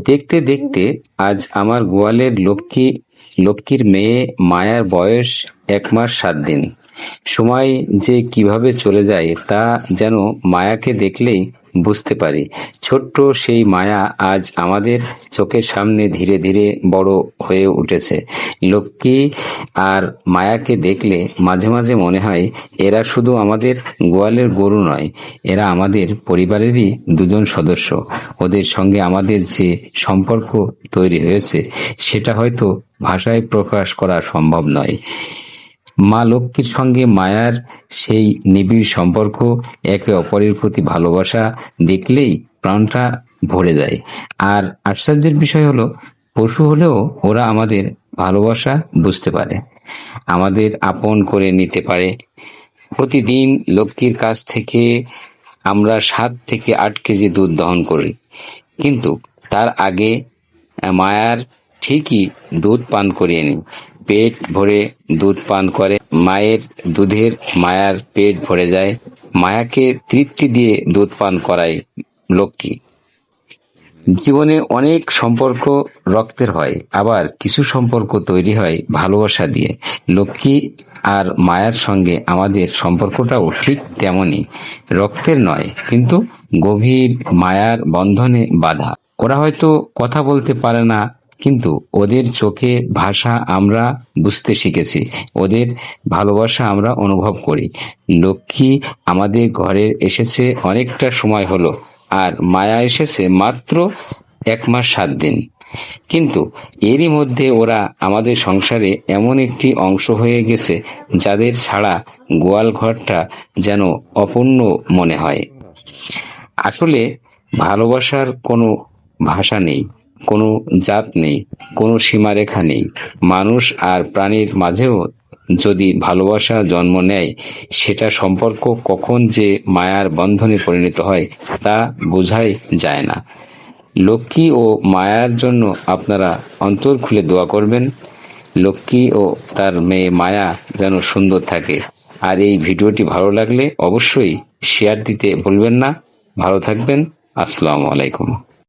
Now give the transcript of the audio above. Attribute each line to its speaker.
Speaker 1: দেখতে দেখতে আজ আমার গোয়ালের লক্ষ্মীর মেয়ে মায়ার বয়স 1 মাস 7 দিন। সময় যে কিভাবে চলে যায় তা যেন মায়াকে দেখলেই বুঝতে পারি। ছোট্ট সেই মায়া আজ আমাদের চোখের সামনে ধীরে ধীরে বড় হয়ে উঠেছে। লক্ষ্মী আর মায়াকে দেখলে মাঝে মাঝে মনে হয় এরা শুধু আমাদের গোয়ালের গরু নয়, এরা আমাদের পরিবারেরই দুজন সদস্য। ওদের সঙ্গে আমাদের যে সম্পর্ক তৈরি হয়েছে সেটা হয়তো ভাষায় প্রকাশ করা সম্ভব নয়। মা লক্ষ্মীর সঙ্গে মায়ার সেই নিবিড় সম্পর্ক, একে অপরের প্রতি ভালোবাসা দেখলেই প্রাণটা ভরে যায়। আর আশ্চর্যের বিষয় হলো, পশু হলেও ওরা আমাদের ভালোবাসা বুঝতে পারে, আমাদের আপন করে নিতে পারে। প্রতিদিন লক্ষ্মীর কাছ থেকে আমরা 7 থেকে 8 কেজি দুধ দহন করি, কিন্তু তার আগে মায়ার ঠিকই দুধ পান করিয়ে নিই। পেট ভরে দুধ পান করে মায়ের দুধের মায়ার পেট ভরে যায়। মায়াকে তৃপ্তি দিয়ে দুধ পান করায় লক্ষ্মী। জীবনে অনেক সম্পর্ক রক্তের হয়, আবার কিছু সম্পর্ক তৈরি হয় ভালোবাসা দিয়ে। লক্ষ্মী আর মায়ার সঙ্গে আমাদের সম্পর্কটাও ঠিক তেমনই, রক্তের নয় কিন্তু গভীর মায়ার বন্ধনে বাঁধা। ওরা হয়তো কথা বলতে পারে না, কিন্তু ওদের চোখে ভাষা আমরা বুঝতে শিখেছি, ওদের ভালোবাসা আমরা অনুভব করি। লক্ষ্মী আমাদের ঘরে এসেছে অনেকটা সময় হলো, আর মায়া এসেছে মাত্র 1 মাস 7 দিন, কিন্তু এরই মধ্যে ওরা আমাদের সংসারে এমন একটি অংশ হয়ে গেছে যাদের ছাড়া গোয়াল ঘরটা যেন অপূর্ণ মনে হয়। আসলে ভালোবাসার কোনো ভাষা নেই, কোনো জাত নেই, কোনো সীমারেখা নেই। মানুষ আর প্রাণীর মাঝেও যদি ভালোবাসা জন্ম নেয়, সেটা সম্পর্ক কখন যে মায়ার বন্ধনে পরিণত হয় তা বোঝাই যায় না। লক্ষ্মী ও মায়ার জন্য আপনারা অন্তর খুলে দোয়া করবেন। লক্ষ্মী ও তার মেয়ে মায়া যেন সুন্দর থাকে। আর এই ভিডিওটি ভালো লাগলে অবশ্যই শেয়ার দিতে ভুলবেন না। ভালো থাকবেন। আসসালামু আলাইকুম।